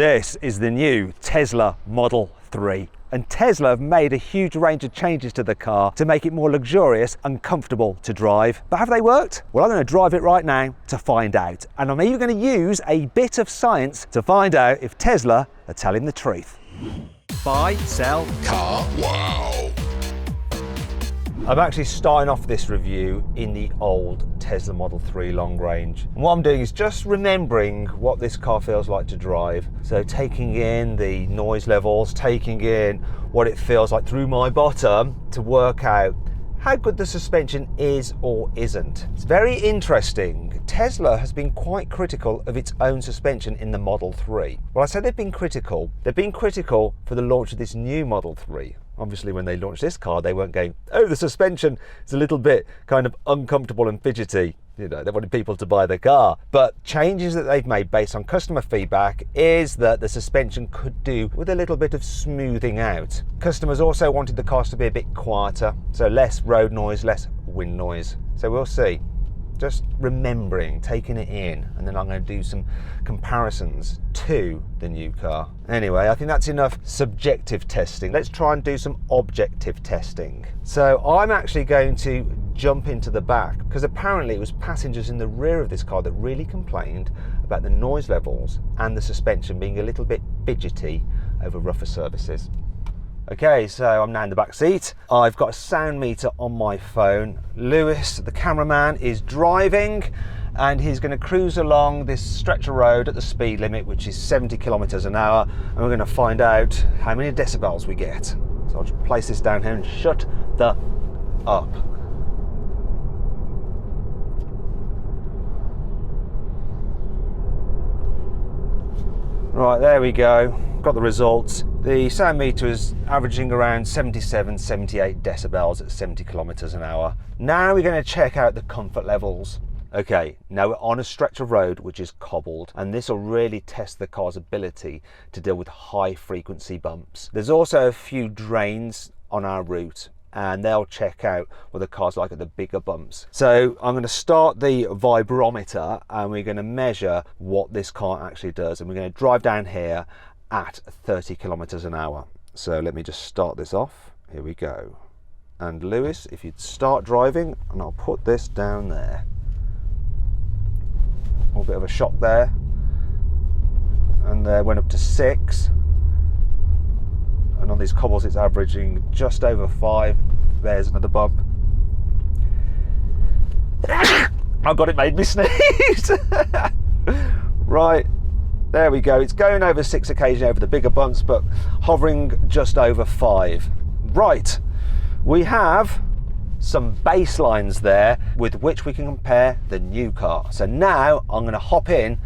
This is the new Tesla Model 3. And Tesla have made a huge range of changes to the car to make it more luxurious and comfortable to drive. But have they worked? Well, I'm going to drive it right now to find out. And I'm even going to use a bit of science to find out if Tesla are telling the truth. Buy, sell, Carwow. I'm actually starting off this review in the old Tesla Model 3 Long Range. And what I'm doing is just remembering what this car feels like to drive. So taking in the noise levels, taking in what it feels like through my bottom to work out how good the suspension is or isn't. It's very interesting. Tesla has been quite critical of its own suspension in the Model 3. Well, I say they've been critical for the launch of this new Model 3. Obviously, when they launched this car, they weren't going, oh, the suspension is a little bit kind of uncomfortable and fidgety. You know, they wanted people to buy the car. But changes that they've made based on customer feedback is that the suspension could do with a little bit of smoothing out. Customers also wanted the cars to be a bit quieter, so less road noise, less wind noise. So we'll see. Just remembering, taking it in, and then I'm going to do some comparisons to the new car. Anyway, I think that's enough subjective testing. Let's try and do some objective testing. So I'm actually going to jump into the back because apparently it was passengers in the rear of this car that really complained about the noise levels and the suspension being a little bit fidgety over rougher surfaces. Okay, so I'm now in the back seat. I've got a sound meter on my phone. Lewis, the cameraman, is driving and he's going to cruise along this stretch of road at the speed limit, which is 70 kilometers an hour. And we're going to find out how many decibels we get. So I'll just place this down here and shut the up. Right, there we go. Got the results. The sound meter is averaging around 77, 78 decibels at 70 kilometers an hour. Now we're going to check out the comfort levels. Okay, now we're on a stretch of road which is cobbled, and this will really test the car's ability to deal with high frequency bumps. There's also a few drains on our route, and they'll check out what the car's like at the bigger bumps. So I'm going to start the vibrometer and we're going to measure what this car actually does, and we're going to drive down here at 30 kilometers an hour. So let me just start this off. Here we go. And Lewis, if you'd start driving, and I'll put this down there. A little bit of a shock there. And there went up to 6. And on these cobbles it's averaging just over 5. There's another bump. Oh God, it made me sneeze. Right, there we go. It's going over 6 occasionally over the bigger bumps, but hovering just over 5. Right, we have some baselines there with which we can compare the new car. So now I'm going to hop in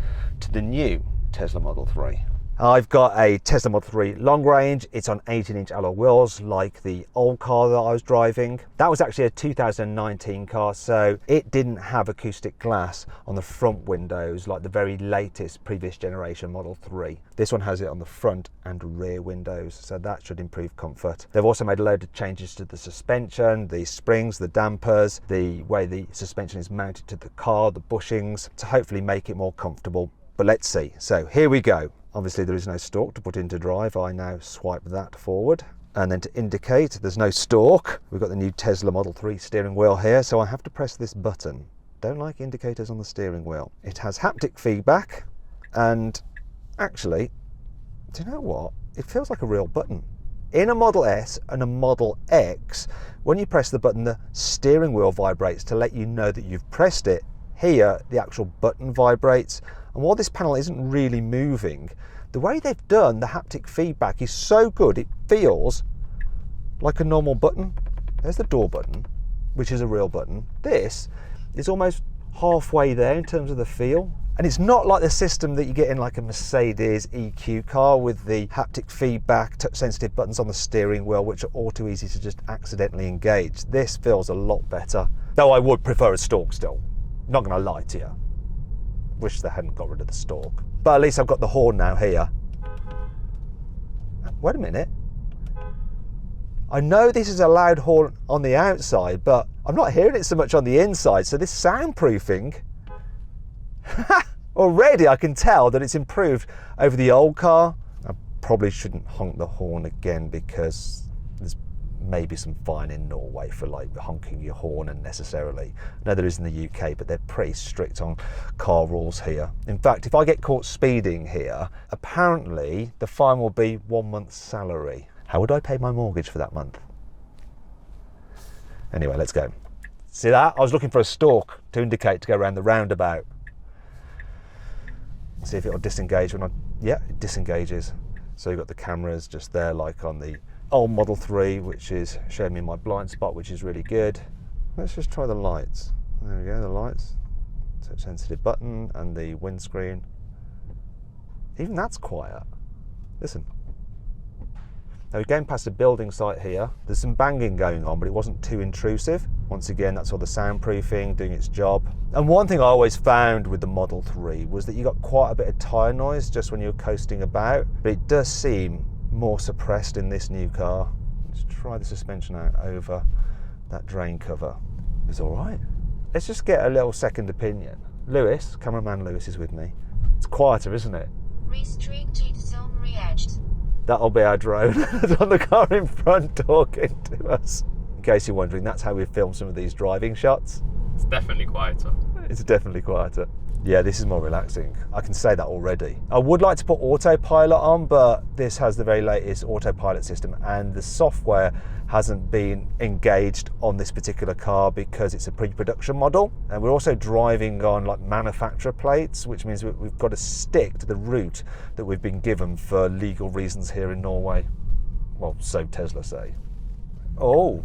to the new Tesla Model 3. I've got a Tesla Model 3 Long Range. It's on 18-inch alloy wheels like the old car that I was driving. That was actually a 2019 car, so it didn't have acoustic glass on the front windows like the very latest previous generation Model 3. This one has it on the front and rear windows, so that should improve comfort. They've also made a load of changes to the suspension, the springs, the dampers, the way the suspension is mounted to the car, the bushings, to hopefully make it more comfortable. But let's see. So here we go. Obviously there is no stalk to put into drive. I now swipe that forward. And then to indicate there's no stalk, we've got the new Tesla Model 3 steering wheel here, so I have to press this button. Don't like indicators on the steering wheel. It has haptic feedback, and actually, do you know what? It feels like a real button. In a Model S and a Model X, when you press the button, the steering wheel vibrates to let you know that you've pressed it. Here, the actual button vibrates. And while this panel isn't really moving, the way they've done the haptic feedback is so good, it feels like a normal button. There's the door button, which is a real button. This is almost halfway there in terms of the feel. And it's not like the system that you get in like a Mercedes EQ car with the haptic feedback, touch sensitive buttons on the steering wheel, which are all too easy to just accidentally engage. This feels a lot better. Though I would prefer a stalk still. Not gonna lie to you. Wish they hadn't got rid of the stalk. But at least I've got the horn now here. Wait a minute. I know this is a loud horn on the outside, but I'm not hearing it so much on the inside. So this soundproofing Already I can tell that it's improved over the old car. I probably shouldn't honk the horn again because there's maybe some fine in Norway for like honking your horn unnecessarily. I know there is in the UK, but they're pretty strict on car rules here. In fact, if I get caught speeding here, apparently the fine will be 1 month's salary. How would I pay my mortgage for that month? Anyway, let's go. See that? I was looking for a stalk to indicate to go around the roundabout. See if it'll disengage when yeah, it disengages. So you've got the cameras just there like on the old Model 3, which is showing me my blind spot, which is really good. Let's just try the lights. There we go, the lights. Touch sensitive button and the windscreen. Even that's quiet. Listen. Now we're going past a building site here. There's some banging going on, but it wasn't too intrusive. Once again, that's all the soundproofing doing its job. And one thing I always found with the Model 3 was that you got quite a bit of tyre noise just when you're coasting about, but it does seem more suppressed in this new car. Let's try the suspension out over that drain cover. It's all right. Let's just get a little second opinion. Lewis, cameraman Lewis is with me. It's quieter, isn't it? Restricted zone re-edged. That'll be our drone on the car in front talking to us. In case you're wondering, that's how we film some of these driving shots. It's definitely quieter. It's definitely quieter. Yeah, this is more relaxing. I can say that already. I would like to put autopilot on, but this has the very latest autopilot system and the software hasn't been engaged on this particular car because it's a pre-production model. And we're also driving on like manufacturer plates, which means we've got to stick to the route that we've been given for legal reasons here in Norway. Well, so Tesla say. Oh,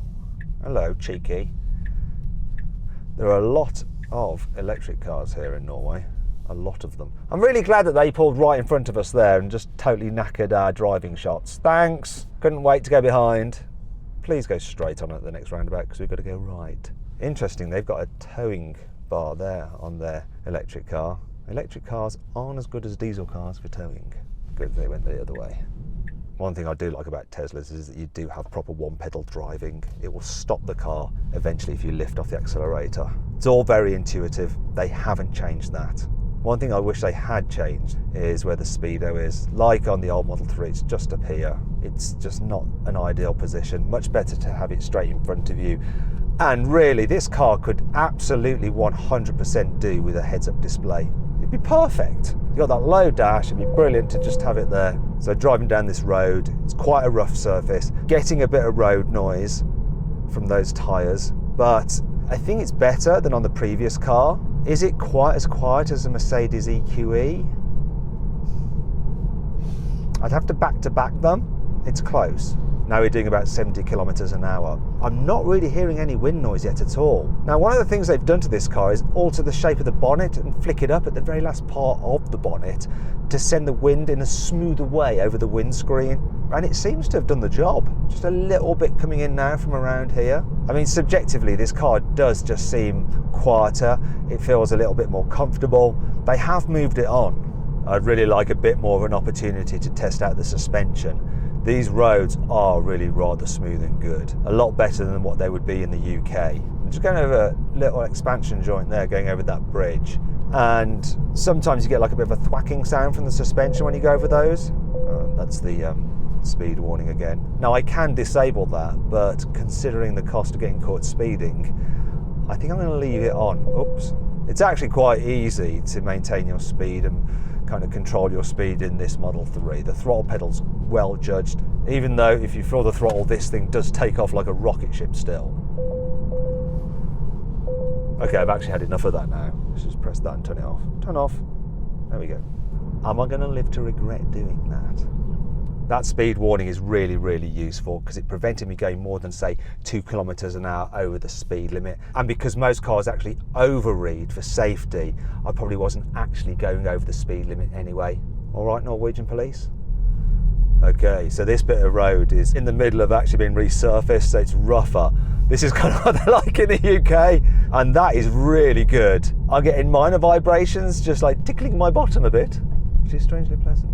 hello, cheeky. There are a lot of electric cars here in Norway, a lot of them. I'm really glad that they pulled right in front of us there and just totally knackered our driving shots. Thanks, couldn't wait to go behind. Please go straight on at the next roundabout because we've got to go right. Interesting, they've got a towing bar there on their electric car. Electric cars aren't as good as diesel cars for towing. Good they went the other way. One thing I do like about Teslas is that you do have proper one-pedal driving. It will stop the car eventually if you lift off the accelerator. It's all very intuitive. They haven't changed that. One thing I wish they had changed is where the speedo is. Like on the old Model 3, it's just up here. It's just not an ideal position. Much better to have it straight in front of you. And really, this car could absolutely 100% do with a heads-up display. It'd be perfect. You got that low dash, it'd be brilliant to just have it there. So driving down this road, it's quite a rough surface, getting a bit of road noise from those tyres, but I think it's better than on the previous car. Is it quite as quiet as a Mercedes EQE? I'd have to back them. It's close. Now we're doing about 70 kilometers an hour. I'm not really hearing any wind noise yet at all. Now, one of the things they've done to this car is alter the shape of the bonnet and flick it up at the very last part of the bonnet to send the wind in a smoother way over the windscreen. And it seems to have done the job. Just a little bit coming in now from around here. I mean, subjectively, this car does just seem quieter. It feels a little bit more comfortable. They have moved it on. I'd really like a bit more of an opportunity to test out the suspension. These roads are really rather smooth and good. A lot better than what they would be in the UK. I'm just going over a little expansion joint there, going over that bridge. And sometimes you get like a bit of a thwacking sound from the suspension when you go over those. That's the speed warning again. Now I can disable that, but considering the cost of getting caught speeding, I think I'm going to leave it on. Oops. It's actually quite easy to maintain your speed and kind of control your speed in this Model 3. The throttle pedal's well judged, even though if you feel the throttle, this thing does take off like a rocket ship still. Okay, I've actually had enough of that now. Let's just press that and turn it off. Turn off. There we go. Am I going to live to regret doing that? That speed warning is really, really useful because it prevented me going more than, say, 2 kilometers an hour over the speed limit. And because most cars actually overread for safety, I probably wasn't actually going over the speed limit anyway. All right, Norwegian police? Okay, so this bit of road is in the middle of actually being resurfaced, so it's rougher. This is kind of what they're like in the UK, and that is really good. I'm getting minor vibrations, just like tickling my bottom a bit, which is strangely pleasant.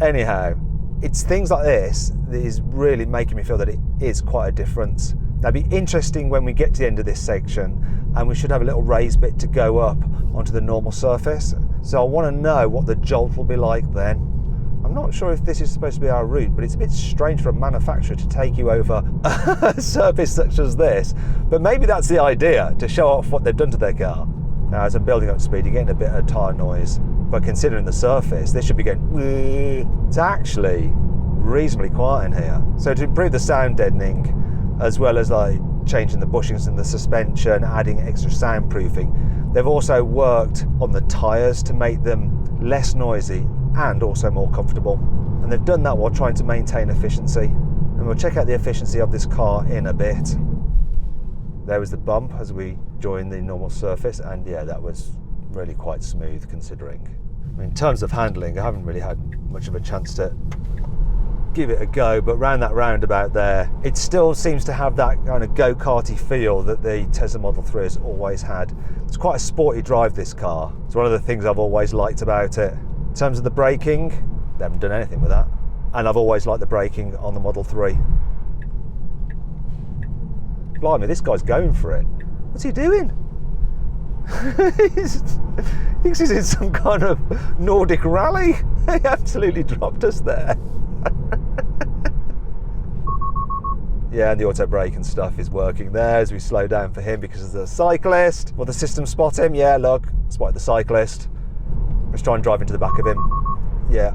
Anyhow, it's things like this that is really making me feel that it is quite a difference. That'd be interesting when we get to the end of this section, and we should have a little raised bit to go up onto the normal surface. So I want to know what the jolt will be like then. I'm not sure if this is supposed to be our route, but it's a bit strange for a manufacturer to take you over a surface such as this. But maybe that's the idea, to show off what they've done to their car. Now, as I'm building up speed, you're getting a bit of tyre noise, but considering the surface, this should be going, it's actually reasonably quiet in here. So to improve the sound deadening, as well as like changing the bushings and the suspension, adding extra soundproofing, they've also worked on the tyres to make them less noisy and also more comfortable. And they've done that while trying to maintain efficiency. And we'll check out the efficiency of this car in a bit. There was the bump as we joined the normal surface, and yeah, that was really quite smooth considering. I mean, in terms of handling, I haven't really had much of a chance to give it a go, but round that roundabout there, it still seems to have that kind of go-karty feel that the Tesla Model 3 has always had. It's quite a sporty drive, this car. It's one of the things I've always liked about it. In terms of the braking, they haven't done anything with that. And I've always liked the braking on the Model 3. Blimey, this guy's going for it. What's he doing? He thinks he's in some kind of Nordic rally. He absolutely dropped us there. Yeah, and the auto brake and stuff is working there as we slow down for him because of the cyclist. Will the system spot him? Yeah, look, spotted the cyclist. Let's try and drive into the back of him. Yeah,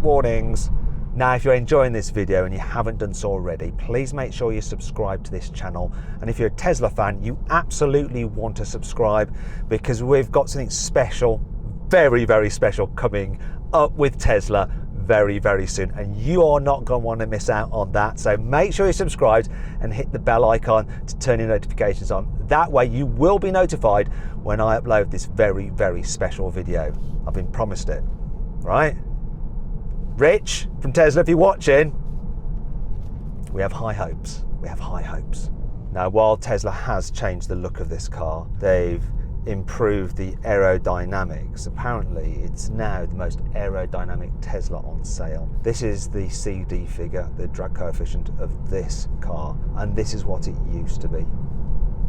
warnings. Now, if you're enjoying this video and you haven't done so already, please make sure you subscribe to this channel. And if you're a Tesla fan, you absolutely want to subscribe, because we've got something special, very, very special coming up with Tesla very, very soon, and you are not going to want to miss out on that. So make sure you're subscribed and hit the bell icon to turn your notifications on. That way you will be notified when I upload this very, very special video. I've been promised it, right? Rich from Tesla, if you're watching, we have high hopes. We have high hopes. Now, while Tesla has changed the look of this car, they've improved the aerodynamics. Apparently, it's now the most aerodynamic Tesla on sale. This is the CD figure, the drag coefficient of this car, and this is what it used to be.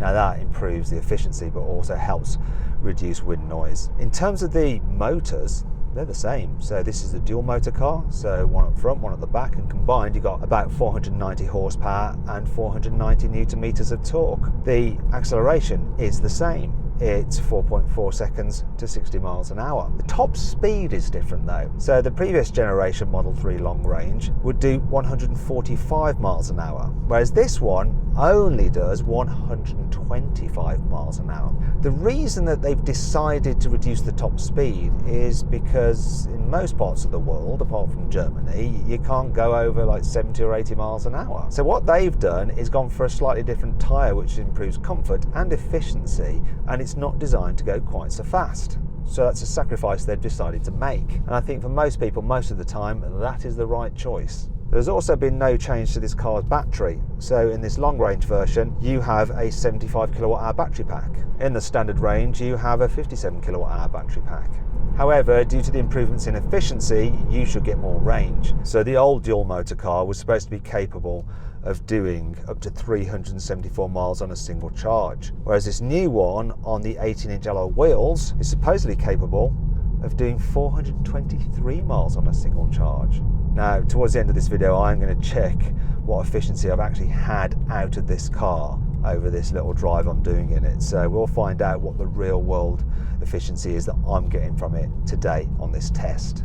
Now, that improves the efficiency, but also helps reduce wind noise. In terms of the motors, they're the same. So this is a dual motor car, so one up front, one at the back, and combined you got about 490 horsepower and 490 newton meters of torque. The acceleration is the same. It's 4.4 seconds to 60 miles an hour. The top speed is different though. So the previous generation Model 3 Long Range would do 145 miles an hour, whereas this one only does 125 miles an hour. The reason that they've decided to reduce the top speed is because in most parts of the world, apart from Germany, you can't go over like 70 or 80 miles an hour. So what they've done is gone for a slightly different tyre, which improves comfort and efficiency, and it's not designed to go quite so fast. So that's a sacrifice they've decided to make. And I think for most people, most of the time, that is the right choice. There's also been no change to this car's battery. So in this long range version, you have a 75 kilowatt hour battery pack. In the standard range, you have a 57 kilowatt hour battery pack. However, due to the improvements in efficiency, you should get more range. So the old dual motor car was supposed to be capable of doing up to 374 miles on a single charge, whereas this new one on the 18-inch alloy wheels is supposedly capable of doing 423 miles on a single charge. Now, towards the end of this video, I'm going to check what efficiency I've actually had out of this car over this little drive I'm doing in it. So we'll find out what the real world efficiency is that I'm getting from it today on this test.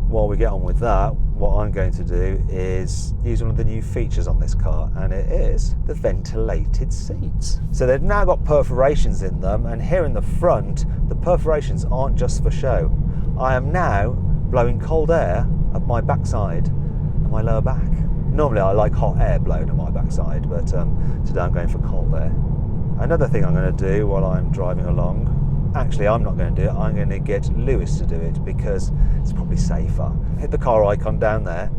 While we get on with that, what I'm going to do is use one of the new features on this car, and it is the ventilated seats. So they've now got perforations in them, and here in the front, the perforations aren't just for show. I am now blowing cold air up my backside and my lower back. Normally I like hot air blown at my backside, but today I'm going for cold air. Another thing I'm going to do while I'm driving along, actually I'm not going to do it, I'm going to get Lewis to do it because it's probably safer. Hit the car icon down there,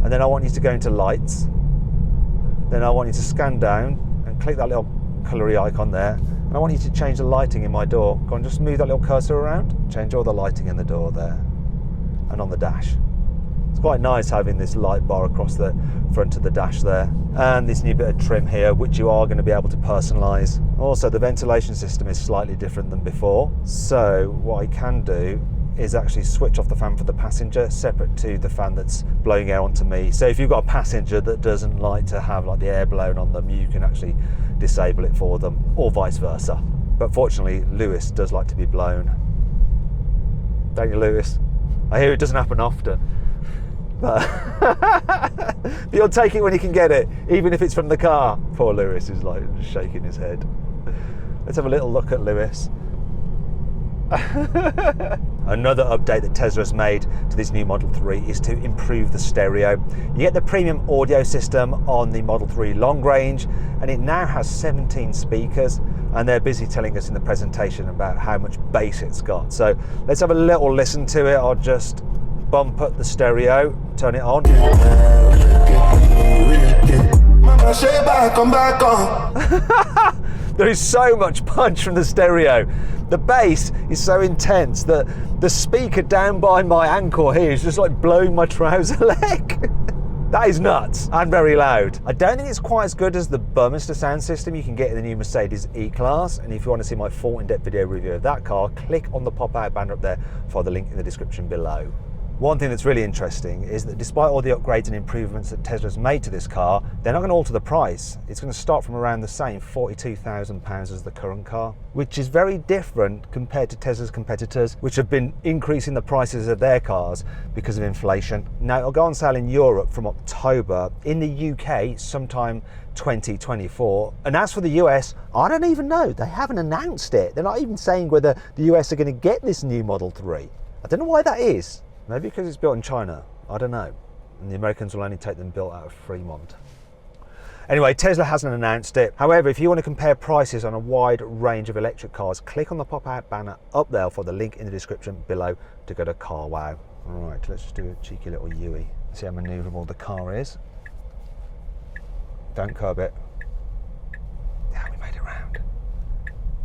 and then I want you to go into lights. Then I want you to scan down and click that little colory icon there, and I want you to change the lighting in my door. Go on, just move that little cursor around, change all the lighting in the door there and on the dash. It's quite nice having this light bar across the front of the dash there, and this new bit of trim here, which you are going to be able to personalise. Also, the ventilation system is slightly different than before, so what I can do is actually switch off the fan for the passenger separate to the fan that's blowing air onto me. So if you've got a passenger that doesn't like to have like the air blown on them, you can actually disable it for them, or vice versa. But fortunately, Lewis does like to be blown. Don't you, Lewis? I hear it doesn't happen often. But you'll take it when you can get it, even if it's from the car. Poor Lewis is like shaking his head. Let's have a little look at Lewis. Another update that Tesla has made to this new Model 3 is to improve the stereo. You get the premium audio system on the Model 3 Long Range, and it now has 17 speakers, and they're busy telling us in the presentation about how much bass it's got. So let's have a little listen to it. I'll just bump up the stereo, turn it on. There is so much punch from the stereo. The bass is so intense that the speaker down by my ankle here is just like blowing my trouser leg. That is nuts and very loud. I don't think it's quite as good as the Burmester sound system you can get in the new Mercedes E-Class. And if you want to see my full in-depth video review of that car, click on the pop-out banner up there for the link in the description below. One thing that's really interesting is that despite all the upgrades and improvements that Tesla's made to this car, they're not going to alter the price. It's going to start from around the same £42,000 as the current car, which is very different compared to Tesla's competitors, which have been increasing the prices of their cars because of inflation. Now, it'll go on sale in Europe from October, in the UK sometime 2024. And as for the US, I don't even know. They haven't announced it. They're not even saying whether the US are going to get this new Model 3. I don't know why that is. Maybe because it's built in China, I don't know. And the Americans will only take them built out of Fremont. Anyway, Tesla hasn't announced it. However, if you want to compare prices on a wide range of electric cars, click on the pop-out banner up there for the link in the description below to go to carwow. All right, let's just do a cheeky little U-ey. See how manoeuvrable the car is. Don't curb it. Yeah, we made it round.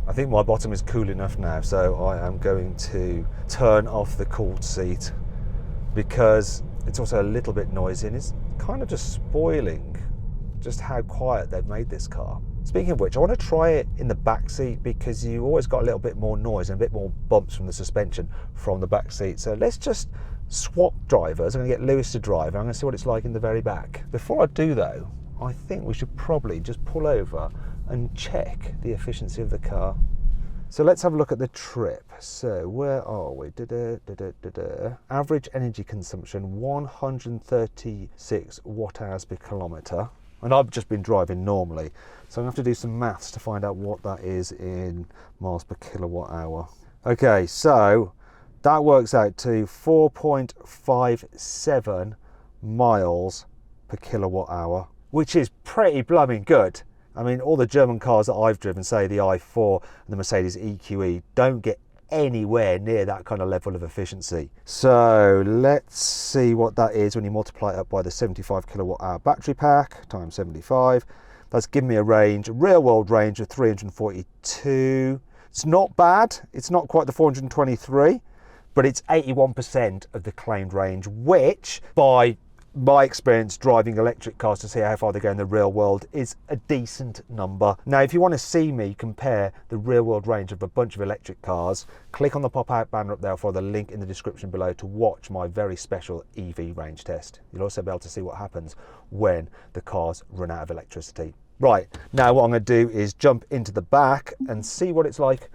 I think my bottom is cool enough now, so I am going to turn off the cooled seat, because it's also a little bit noisy and it's kind of just spoiling just how quiet they've made this car. Speaking of which, I want to try it in the back seat, because you always got a little bit more noise and a bit more bumps from the suspension from the back seat. So let's just swap drivers. I'm going to get Lewis to drive, and I'm going to see what it's like in the very back. Before I do though, I think we should probably just pull over and check the efficiency of the car. So let's have a look at the trip. So where are we? Average energy consumption 136 watt hours per kilometre. And I've just been driving normally, so I'm going to have to do some maths to find out what that is in miles per kilowatt hour. Okay, so that works out to 4.57 miles per kilowatt hour, which is pretty blooming good. I mean, all the German cars that I've driven, say the i4 and the Mercedes EQE, don't get anywhere near that kind of level of efficiency. So let's see what that is when you multiply it up by the 75 kilowatt hour battery pack times 75. That's given me a range, a real world range of 342. It's not bad. It's not quite the 423, but it's 81% of the claimed range, which by my experience driving electric cars to see how far they go in the real world is a decent number. Now, if you want to see me compare the real world range of a bunch of electric cars, click on the pop-out banner up there for the link in the description below to watch my very special EV range test. You'll also be able to see what happens when the cars run out of electricity. Right, now what I'm going to do is jump into the back and see what it's like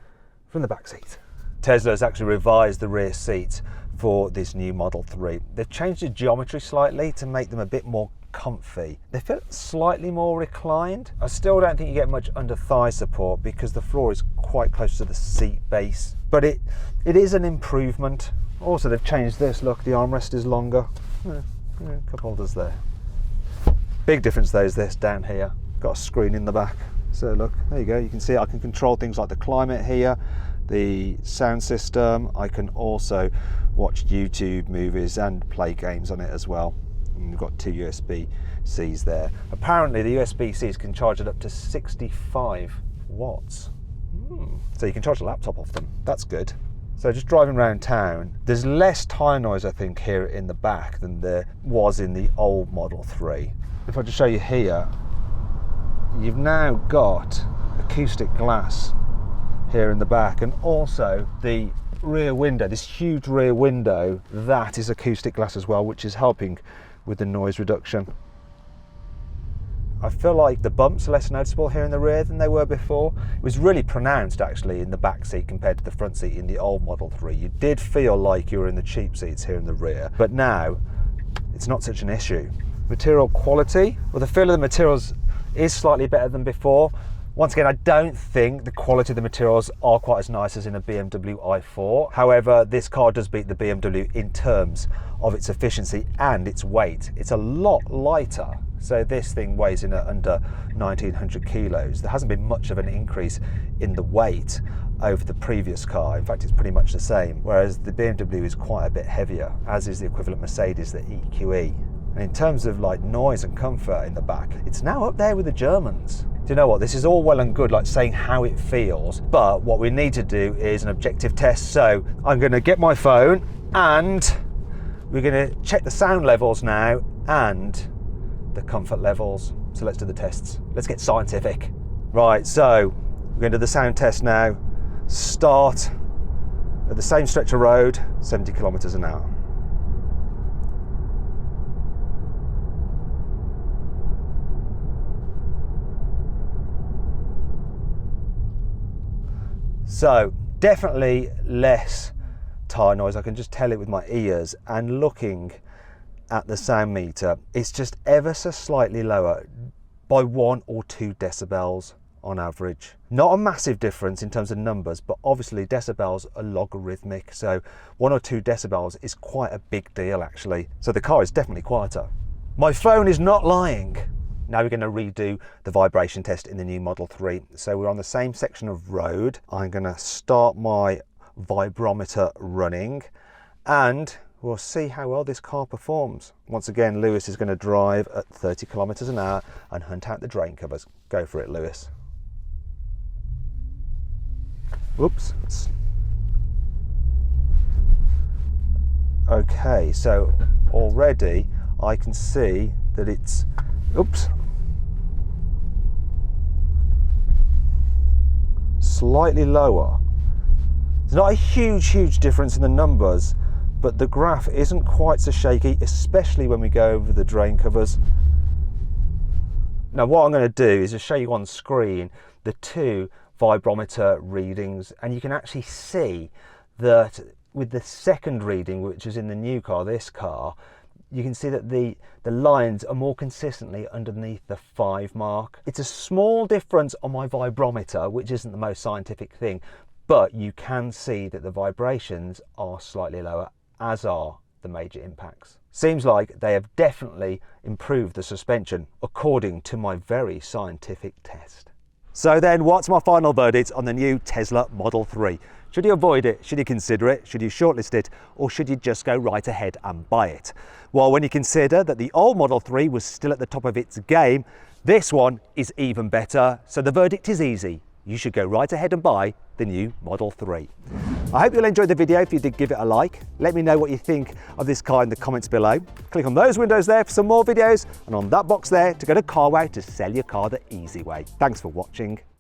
from the back seat. Tesla has actually revised the rear seats for this new Model 3. They've changed the geometry slightly to make them a bit more comfy. They feel slightly more reclined. I still don't think you get much under thigh support because the floor is quite close to the seat base, but it is an improvement. Also, they've changed this. Look, the armrest is longer. Cup holders there. Big difference though is this down here. Got a screen in the back. So look, there you go. You can see I can control things like the climate here, the sound system. I can also watch YouTube movies and play games on it as well. And we've got two USB-Cs there. Apparently the USB-Cs can charge it up to 65 watts. So you can charge a laptop off them. That's good. So just driving around town, there's less tyre noise I think here in the back than there was in the old Model 3. If I just show you here, you've now got acoustic glass here in the back, and also the rear window, this huge rear window, that is acoustic glass as well, which is helping with the noise reduction. I feel like the bumps are less noticeable here in the rear than they were before. It was really pronounced actually in the back seat compared to the front seat in the old Model 3. You did feel like you were in the cheap seats here in the rear, but now it's not such an issue. Material quality, well, the feel of the materials is slightly better than before. Once again, I don't think the quality of the materials are quite as nice as in a BMW i4. However, this car does beat the BMW in terms of its efficiency and its weight. It's a lot lighter. So this thing weighs in at under 1900 kilos. There hasn't been much of an increase in the weight over the previous car. In fact, it's pretty much the same. Whereas the BMW is quite a bit heavier, as is the equivalent Mercedes, the EQE. And in terms of like noise and comfort in the back, it's now up there with the Germans. Do you know what? This is all well and good, like saying how it feels, but what we need to do is an objective test. So I'm going to get my phone and we're going to check the sound levels now and the comfort levels. So let's do the tests. Let's get scientific. Right, so we're going to do the sound test now. Start at the same stretch of road, 70 kilometers an hour. So definitely less tyre noise. I can just tell it with my ears, and looking at the sound meter, it's just ever so slightly lower by 1 or 2 decibels on average. Not a massive difference in terms of numbers, but obviously decibels are logarithmic, so 1 or 2 decibels is quite a big deal actually. So the car is definitely quieter. My phone is not lying. Now we're going to redo the vibration test in the new Model 3. So we're on the same section of road. I'm going to start my vibrometer running and we'll see how well this car performs. Once again, Lewis is going to drive at 30 kilometers an hour and hunt out the drain covers. Go for it, Lewis. Whoops. Okay, so already I can see that it's, oops, slightly lower. There's not a huge difference in the numbers, but the graph isn't quite so shaky, especially when we go over the drain covers. Now what I'm going to do is just show you on screen the 2 vibrometer readings, and you can actually see that with the second reading, which is in the new car, this car, you can see that the lines are more consistently underneath the 5 mark. It's a small difference on my vibrometer, which isn't the most scientific thing, but you can see that the vibrations are slightly lower, as are the major impacts. Seems like they have definitely improved the suspension according to my very scientific test. So then, what's my final verdict on the new Tesla Model 3? Should you avoid it? Should you consider it? Should you shortlist it? Or should you just go right ahead and buy it? Well, when you consider that the old Model 3 was still at the top of its game, this one is even better. So the verdict is easy. You should go right ahead and buy the new Model 3. I hope you'll enjoy the video. If you did, give it a like. Let me know what you think of this car in the comments below. Click on those windows there for some more videos, and on that box there to go to Carwow to sell your car the easy way. Thanks for watching.